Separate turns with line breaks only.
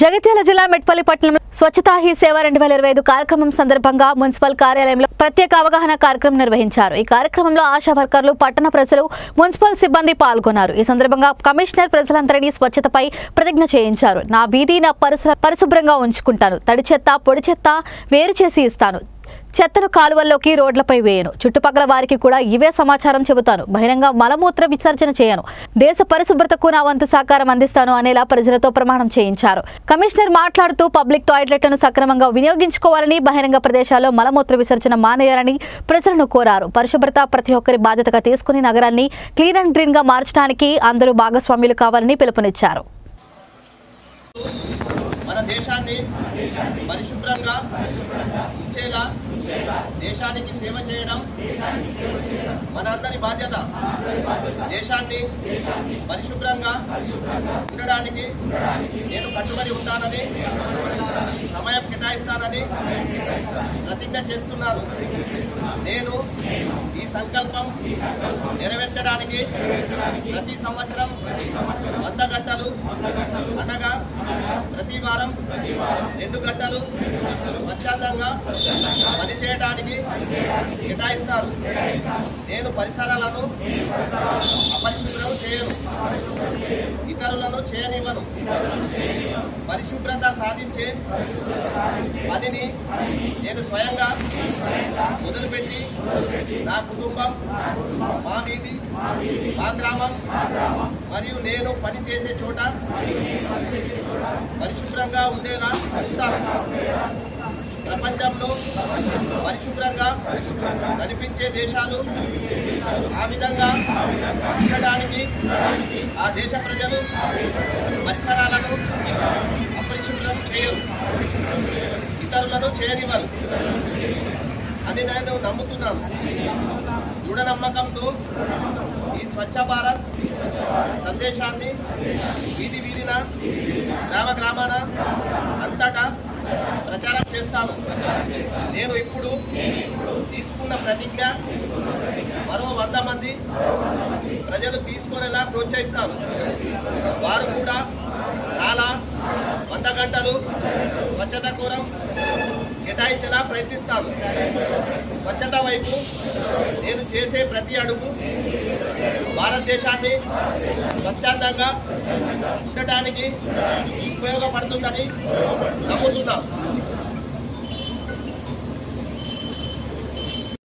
జగిత్యాల జిల్లా మెట్పల్లి పట్టణంలో స్వచ్ఛతా హీ సేవ 2025 కార్యక్రమం సందర్భంగా మున్సిపల్ కార్యాలయంలో ప్రత్యేక అవగాహన కార్యక్రమం నిర్వహించారు। ఈ కార్యక్రమంలో ఆశా వర్కర్లు, పట్టణ ప్రజలు, మున్సిపల్ సిబ్బంది పాల్గొన్నారు। ఈ సందర్భంగా కమిషనర్ ప్రజలందరినీ స్వచ్ఛతపై ప్రతిజ్ఞ చేయించారు। నా వీధి నా పరిశుభ్రంగా ఉంచుకుంటాను, తడి చెత్త పొడి చెత్త వేరు చేసి ఇస్తాను, చెత్తను కాలువల్లోకి రోడ్లపై వేయను, చుట్టుపక్కల వారికి కూడా ఇవే సమాచారం చెబుతాను, బహిరంగ మలమూత్ర విసర్జన చేయను, దేశ పరిశుభ్రతకు నా వంతు సహకారం అందిస్తాను అనేలా ప్రజలతో ప్రమాణం చేయించారు। కమిషనర్ మాట్లాడుతూ పబ్లిక్ టాయిలెట్లను సక్రమంగా వినియోగించుకోవాలని, బహిరంగ ప్రదేశాల్లో మలమూత్ర విసర్జన మానేయాలని ప్రజలను కోరారు। పరిశుభ్రత ప్రతి ఒక్కరి బాధ్యతగా తీసుకుని నగరాన్ని క్లీన్ అండ్ గ్రీన్ గా మార్చడానికి అందరూ భాగస్వామ్యులు కావాలని పిలుపునిచ్చారు।
మన దేశాన్ని పరిశుభ్రంగా ఉంచేలా దేశానికి సేవ చేయడం మనందరి బాధ్యత। దేశాన్ని పరిశుభ్రంగా ఉండడానికి నేను కట్టుబడి ఉంటానని, సమయం కేటాయిస్తానని ప్రతిజ్ఞ చేస్తున్నాను। నేను ఈ సంకల్పం నెరవేర్చడానికి ప్రతి సంవత్సరం 100 గంటలు అనగా ప్రతి వారం 2 గంటలు స్వచ్ఛందంగా పనిచేయడానికి కేటాయిస్తారు। నేను పరిసరాలను అపరిశుభ్రం చేయను, ఇతరులను చేయనివ్వను। పరిశుభ్రత సాధించే పనిని నేను స్వయంగా మొదలుపెట్టి నా కుటుంబం, మా వీధి, మా గ్రామం మరియు నేను పనిచేసే చోట పరిశుభ్రంగా ఉండేలా చూస్తాను। ప్రపంచంలో పరిశుభ్రంగా కనిపించే దేశాలు ఆ విధంగా ఉండడానికి ఆ దేశ ప్రజలు పరిసరాలను అపరిశుభ్రం చేయరు, ఇతరులను చేయనివ్వరు అని నేను నమ్ముతున్నాను। దృఢ నమ్మకంతో ఈ స్వచ్ఛ భారత్ సందేశాన్ని వీధి వీధిన, గ్రామ గ్రామాన అంతటా ప్రచారం చేస్తాను। నేను ఇప్పుడు తీసుకున్న ప్రతిజ్ఞ మరో 100 మంది ప్రజలు తీసుకునేలా ప్రోత్సహిస్తాను। వారు కూడా నాలా 100 గంటలు స్వచ్ఛత కోరం కేటాయించేలా ప్రయత్నిస్తాను। స్వచ్ఛత వైపు నేను చేసే ప్రతి అడుగు భారతదేశాన్ని స్వచ్ఛందంగా ఉండటానికి ఉపయోగపడుతుందని నమ్ముతున్నాను।